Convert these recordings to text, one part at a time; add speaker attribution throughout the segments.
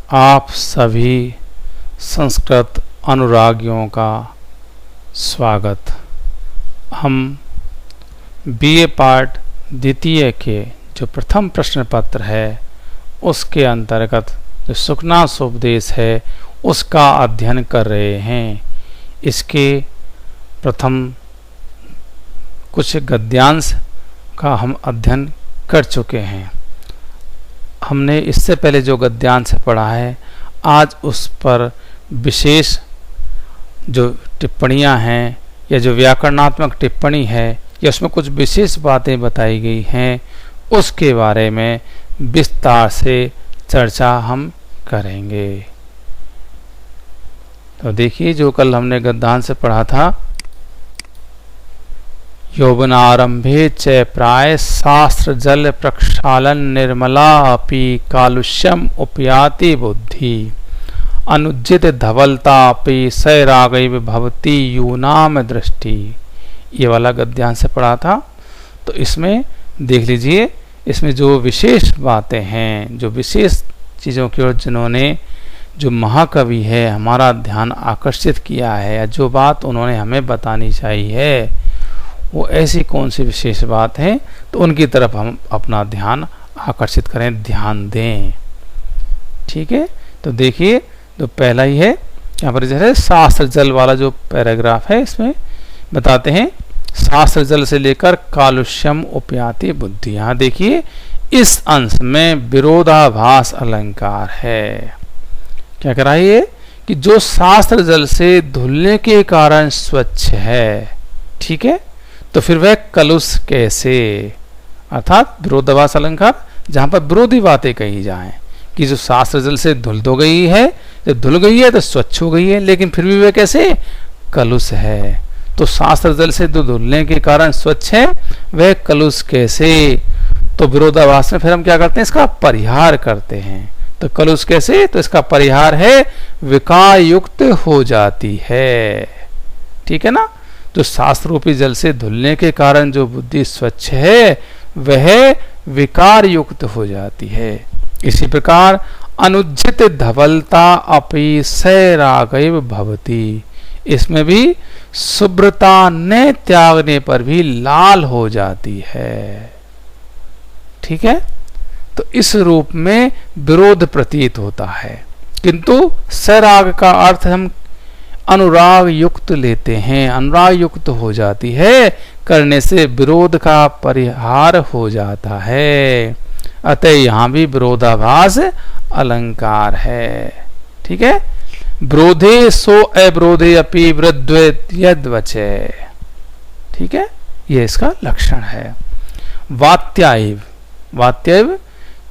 Speaker 1: आप सभी संस्कृत अनुरागियों का स्वागत। हम बीए पार्ट द्वितीय के जो प्रथम प्रश्न पत्र है उसके अंतर्गत जो सुखनासोपदेश है उसका अध्ययन कर रहे हैं। इसके प्रथम कुछ गद्यांश का हम अध्ययन कर चुके हैं। हमने इससे पहले जो गद्यांश पढ़ा है आज उस पर विशेष जो टिप्पणियां हैं या जो व्याकरणात्मक टिप्पणी है या उसमें कुछ विशेष बातें बताई गई हैं उसके बारे में विस्तार से चर्चा हम करेंगे। तो देखिए जो कल हमने गद्यांश पढ़ा था, यौवनारंभे च प्राय शास्त्र जल प्रक्षालन निर्मला अपि कालुष्यम उपयाति बुद्धि अनुज्जित धवलता अपि सैरागैव भवति यूनाम दृष्टि। ये वाला गद्यांश पढ़ा था। तो इसमें देख लीजिए, इसमें जो विशेष बातें हैं, जो विशेष चीज़ों की ओर जिन्होंने जो महाकवि है हमारा ध्यान आकर्षित किया है या जो बात उन्होंने हमें बतानी चाहिए वो ऐसी कौन सी विशेष बात है, तो उनकी तरफ हम अपना ध्यान आकर्षित करें, ध्यान दें। ठीक है, तो देखिए जो पहला ही है यहाँ पर जैसे शास्त्र जल वाला जो पैराग्राफ है इसमें बताते हैं शास्त्र जल से लेकर कालुष्यम उपयाति बुद्धि। यहाँ देखिए इस अंश में विरोधाभास अलंकार है। क्या कह रहा है ये कि जो शास्त्र जल से धुलने के कारण स्वच्छ है, ठीक है, तो फिर वह कलुष कैसे, अर्थात विरोधाभास अलंकार जहां पर विरोधी बातें कही जाएं कि जो शास्त्र जल से धुल तो गई है, जब धुल गई है तो स्वच्छ हो गई है, लेकिन फिर भी वह कैसे कलुष है। तो शास्त्र जल से जो धुलने के कारण स्वच्छ है वह कलुष कैसे, तो विरोधाभास में फिर हम क्या करते हैं, इसका परिहार करते हैं। तो कलुष कैसे, तो इसका परिहार है विकार युक्त हो जाती है। ठीक है ना, जो शास्त्र रूपी जल से धुलने के कारण जो बुद्धि स्वच्छ है वह विकार युक्त हो जाती है। इसी प्रकार अनुज्जित धवलता अपि सैरागैव भवति, इसमें भी शुभ्रता ने त्यागने पर भी लाल हो जाती है। ठीक है, तो इस रूप में विरोध प्रतीत होता है, किंतु सैराग का अर्थ हम अनुराग युक्त लेते हैं, अनुराग युक्त हो जाती है करने से विरोध का परिहार हो जाता है। अतः यहाँ भी विरोधाभास अलंकार है। ठीक है, विरोधे सो अविरोधे अपि वृद्ध यद्वचे। ठीक है, ये इसका लक्षण है। वात्यायव, वात्यव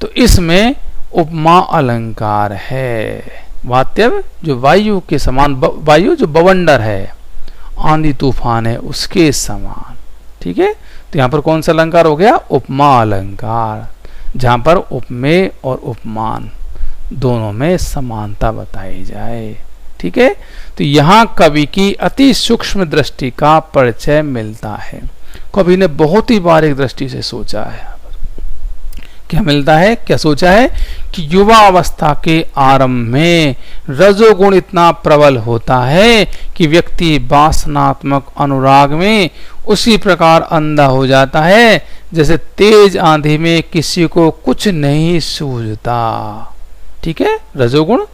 Speaker 1: तो इसमें उपमा अलंकार है। वात्यव जो वायु के समान, वायु जो बवंडर है, आंधी तूफान है उसके समान। ठीक है, तो यहाँ पर कौन सा अलंकार हो गया, उपमा अलंकार, जहां पर उपमेय और उपमान दोनों में समानता बताई जाए। ठीक है, तो यहाँ कवि की अति सूक्ष्म दृष्टि का परिचय मिलता है। कवि ने बहुत ही बारीक दृष्टि से सोचा है। क्या मिलता है, क्या सोचा है कि युवा अवस्था के आरंभ में रजोगुण इतना प्रबल होता है कि व्यक्ति वासनात्मक अनुराग में उसी प्रकार अंधा हो जाता है जैसे तेज आंधी में किसी को कुछ नहीं सूझता। ठीक है, रजोगुण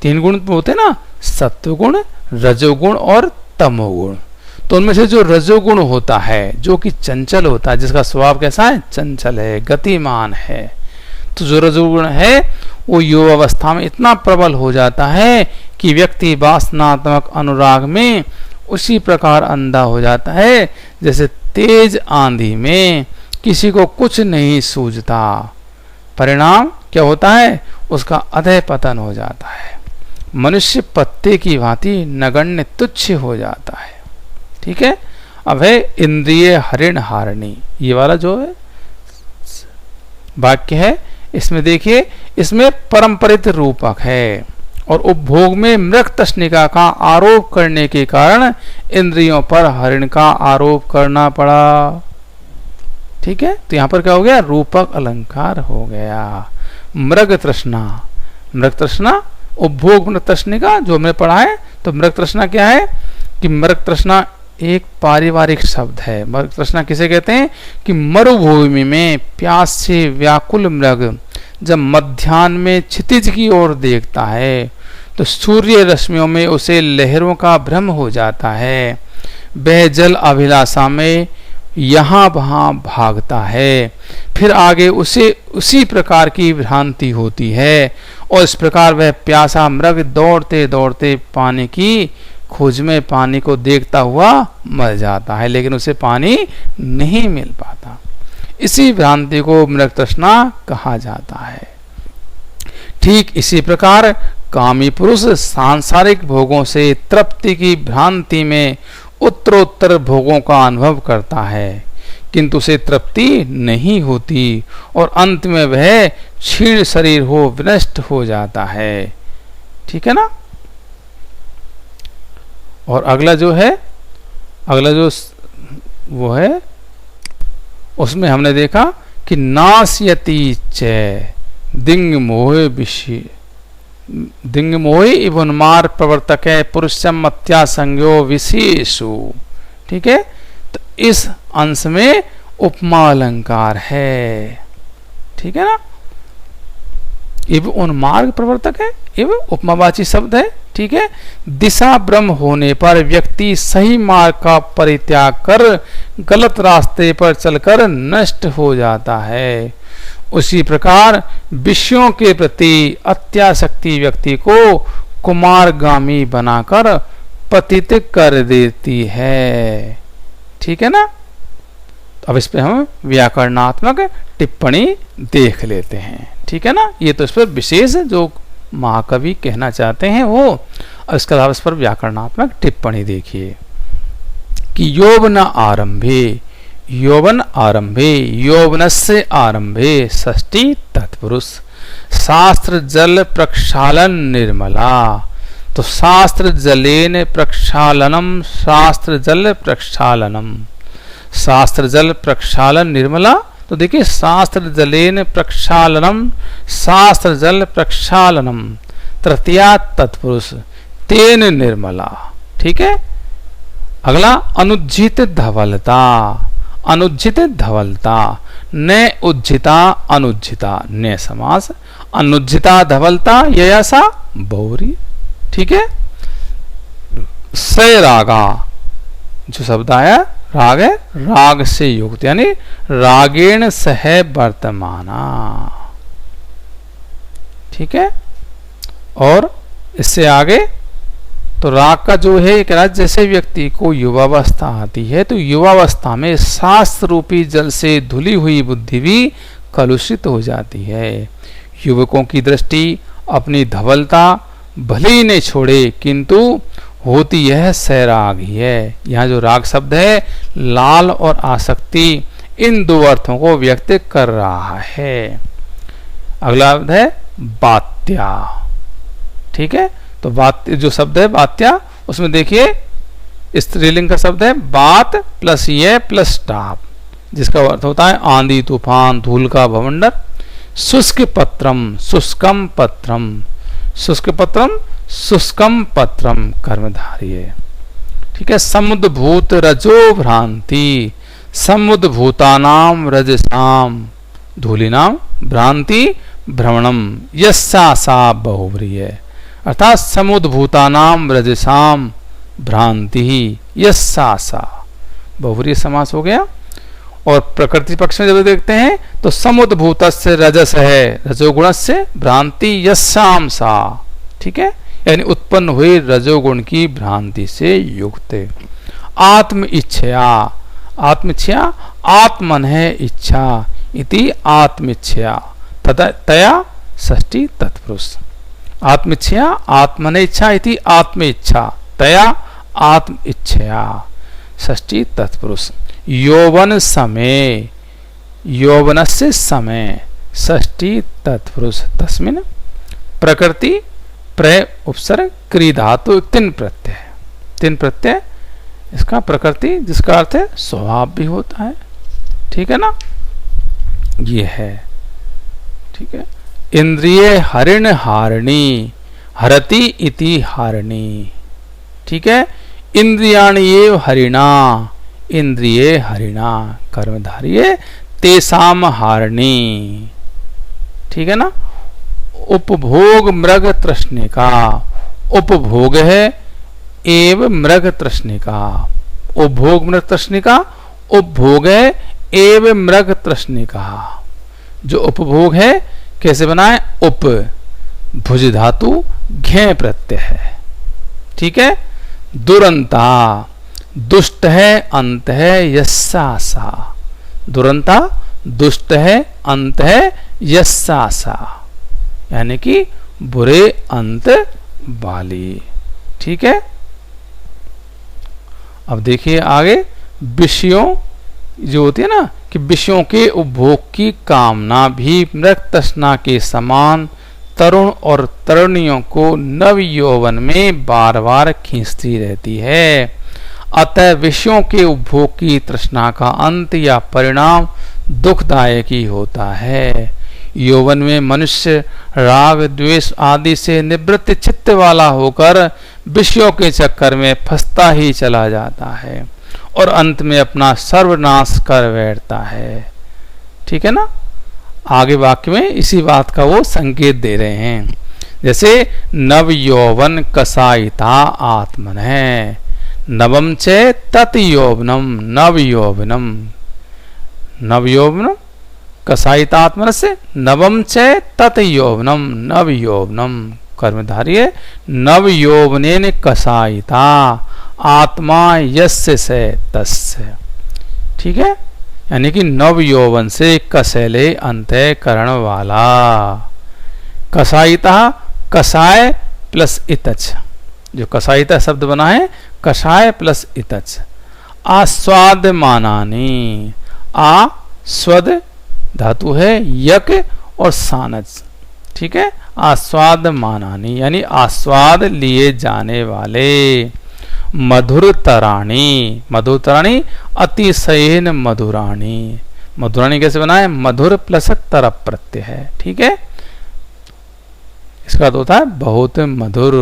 Speaker 1: तीन गुण होते ना, सत्वगुण, रजोगुण और तमोगुण। तो उनमें से जो रजोगुण होता है जो कि चंचल होता है, जिसका स्वभाव कैसा है, चंचल है, गतिमान है, तो जो रजोगुण है वो युवावस्था में इतना प्रबल हो जाता है कि व्यक्ति वासनात्मक अनुराग में उसी प्रकार अंधा हो जाता है जैसे तेज आंधी में किसी को कुछ नहीं सूझता। परिणाम क्या होता है, उसका अधः पतन हो जाता है। मनुष्य पत्ते की भांति नगण्य तुच्छ हो जाता है। ठीक है, अब है इंद्रिय हरिण हारणी, ये वाला जो है वाक्य है, इसमें देखिए इसमें परंपरित रूपक है और उपभोग में मृग तष्णिका का आरोप करने के कारण इंद्रियों पर हरिण का आरोप करना पड़ा। ठीक है, तो यहां पर क्या हो गया, रूपक अलंकार हो गया। मृग तृष्णा, मृग तृष्णा, उपभोग मृग तृष्णिका जो हमने पढ़ा है। तो मृग तृष्णा क्या है कि मृग तृष्णा एक पारिवारिक शब्द है। मृग तृष्णा किसे कहते हैं कि मरुभूमि में प्यास से व्याकुल मृग जब मध्याह्न में क्षितिज की ओर देखता है तो सूर्य रश्मियों में उसे लहरों का भ्रम हो जाता है। वह जल अभिलाषा में यहाँ वहाँ भागता है, फिर आगे उसे उसी प्रकार की भ्रांति होती है और इस प्रकार वह प्यासा मृग दौड़ते दौड़ते पानी की खोज में पानी को देखता हुआ मर जाता है, लेकिन उसे पानी नहीं मिल पाता। इसी भ्रांति को मृग तृष्णा कहा जाता है। ठीक इसी प्रकार कामी पुरुष सांसारिक भोगों से तृप्ति की भ्रांति में उत्तरोत्तर भोगों का अनुभव करता है, किंतु उसे तृप्ति नहीं होती और अंत में वह क्षीण शरीर हो विनष्ट हो जाता है। ठीक है ना। और अगला जो वो है उसमें हमने देखा कि नास्यति च दिंग मोहे इवन्मार प्रवर्तक है पुरुषम अत्यासंज्ञो विशेषु। ठीक है। तो इस अंश में उपमा अलंकार है। ठीक है ना। इव उन्मार्ग प्रवर्तक है, इव उपमावाची शब्द है। ठीक है। दिशा ब्रह्म होने पर व्यक्ति सही मार्ग का परित्याग कर गलत रास्ते पर चलकर नष्ट हो जाता है। उसी प्रकार विषयों के प्रति अत्यासक्ति व्यक्ति को कुमारगामी बनाकर पतित कर देती है। ठीक है ना। अब इस पे हम व्याकरणात्मक टिप्पणी देख लेते हैं। ठीक है ना। ये तो इस पर विशेष जो महाकवि कहना चाहते हैं वो, और इसके अलावा इस पर व्याकरणात्मक टिप्पणी देखिए कि यौवन आरंभे यौवनस्य आरंभे षष्ठी तत्पुरुष शास्त्र जल प्रक्षालन निर्मला। तो शास्त्र जलेन प्रक्षालनम शास्त्र जल प्रक्षालनम शास्त्र जल प्रक्षालन निर्मला। तो देखिए शास्त्र जलेन प्रक्षालनम शास्त्र जल प्रक्षालनम तृतीया तत्पुरुष तेन निर्मला। ठीक है। अगला अनुज्झित धवलता, अनुज्झित धवलता न उज्झिता अनुज्झिता न समास अनुज्झिता धवलता यसा बहुरी। ठीक है। से रागा जो शब्द आया राग है, राग से युक्त यानी रागेण सह वर्तमाना। ठीक है। और इससे आगे तो राग का जो है कह रहा है जैसे व्यक्ति को युवावस्था आती है तो युवावस्था में शास्त्र रूपी जल से धुली हुई बुद्धि भी कलुषित हो जाती है। युवकों की दृष्टि अपनी धवलता भले ही नहीं छोड़े किंतु होती यह सैराग ही है। यहाँ जो राग शब्द है लाल और आसक्ति इन दो अर्थों को व्यक्त कर रहा है। अगला शब्द है बात्या। ठीक है। तो बात जो शब्द है बात्या उसमें देखिए स्त्रीलिंग का शब्द है बात प्लस ये प्लस टाप जिसका अर्थ होता है आंधी तूफान धूल का भवंडर। शुष्क पत्रम शुष्कम पत्रम शुष्क पत्रम शुष्कम पत्रम कर्मधारी है। ठीक है। समुद्भूत रजो भ्रांति समुद्भूतानाम रजसाम धूलिनाम भ्रांति भ्रमणम यस्सा सा बहुव्री है। अर्थात समुद्भूतानाम रजसाम भ्रांति ही यस्सा सा बहुव्री समास हो गया। और प्रकृति पक्ष में जब देखते हैं तो समुद्भूतस्य रजस है रजोगुण से भ्रांति यस्साम सा। ठीक है। यानी उत्पन्न हुए रजोगुण की भ्रांति से युक्त। आत्म इच्छया आत्म इच्छया आत्मन है इच्छा इति आत्म इच्छया तया षष्ठी तत्पुरुष। आत्म इच्छया आत्मन इच्छा इति आत्म इच्छा तया आत्म इच्छया षष्ठी तत्पुरुष। यौवन समय यौवनस्य समय षष्ठी तत्पुरुष तस्मिन् प्रकृति प्रय उपसर्ग क्री धातु तीन प्रत्यय है। तीन प्रत्यय इसका प्रकृति जिसका अर्थ है स्वभाव भी होता है। ठीक है ना। ये है। ठीक है। इंद्रिये हरिण हारिणी, हरति इति हारिणी। ठीक है, इंद्रियाणि एव हरिणा, इंद्रिये हरिणा, कर्मधारिये तेसाम हारिणी। ठीक है ना। उपभोग मृग तृष्णिका, उपभोग है एव मृग तृष्णिका, उपभोग मृग तृष्णिका, उपभोग है एव मृग तृष्णिका। जो उपभोग है कैसे बनाए, उप भुज धातु घे प्रत्यय है। ठीक है। दुरंता, दुष्ट है अंत है यस्सा, दुरंता दुष्ट है अंत है यस्सा, यानी कि बुरे अंत वाली। ठीक है। अब देखिए आगे, विषयों जो होती है ना कि विषयों के उपभोग की कामना भी मृग तृष्णा के समान तरुण और तरुणियों को नव यौवन में बार बार खींचती रहती है। अतः विषयों के उपभोग की तृष्णा का अंत या परिणाम दुखदायक ही होता है। यौवन में मनुष्य राग द्वेष आदि से निवृत्त चित्त वाला होकर विषयों के चक्कर में फंसता ही चला जाता है और अंत में अपना सर्वनाश कर बैठता है। ठीक है ना। आगे वाक्य में इसी बात का वो संकेत दे रहे हैं। जैसे नव यौवन कसायिता आत्मन है, नवम च तत् यौवनम, नव यौवनम, नव यौवनम कसायिता आत्मन से नवम च तत् यौवनम, नव यौवनम, कर्मधारी है नव यौवनेन कसायिता आत्मा यस्य से तस्य। ठीक है। यानी कि नव यौवन से कसैले अंतःकरण वाला। कसायिता, कसाय प्लस इतच, जो कसायिता शब्द बना है कषाय प्लस इतच। आस्वाद मानानी, आ स्वद धातु है यक और सानच। ठीक है। आस्वाद मानानी यानी आस्वाद लिए जाने वाले। मधुर तराणी, मधुर तराणी अतिशयन मधुराणी, मधुराणी कैसे बनाए, मधुर प्लस तरप प्रत्यय है। ठीक है। इसका अर्थ होता है बहुत मधुर।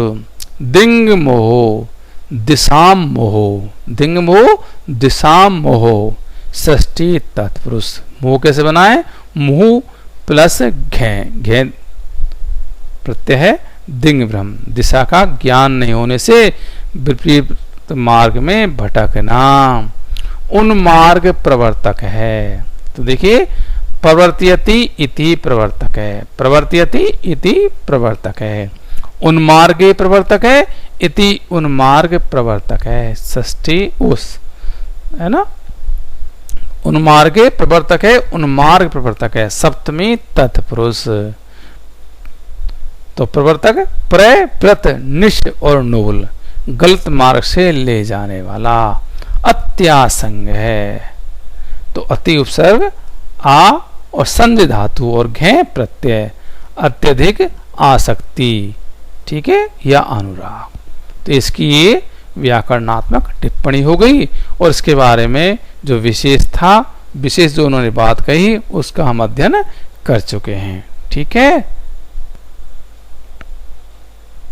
Speaker 1: दिंग मोह, दिशाम मोह, दिंग मोह दिशाम मोह, षष्ठी तत्पुरुष। मोह कैसे बनाए, मुह प्लस घे, घे प्रत्यय है दिंग ब्रह्म, दिशा का ज्ञान नहीं होने से विपरीत मार्ग में भटकना, उन मार्ग प्रवर्तक है। तो देखिए प्रवर्त्यति इति प्रवर्तक है, प्रवर्त्यति इति प्रवर्तक है, उन्मार्गे प्रवर्तक है, इति उन्मार्ग प्रवर्तक है। षष्ठी उस है ना, उन्मार्गे प्रवर्तक है, उन्मार्ग प्रवर्तक है। सप्तमी तत्पुरुष। तो प्रवर्तक प्रय प्रत निश और नूल, गलत मार्ग से ले जाने वाला। अत्यासंग है। तो अति उपसर्ग आ और संधि धातु और घे प्रत्यय, अत्यधिक आसक्ति। ठीक है, या अनुराग। तो इसकी ये व्याकरणात्मक टिप्पणी हो गई और इसके बारे में जो विशेष था, विशेष जो उन्होंने बात कही उसका हम अध्ययन कर चुके हैं। ठीक है।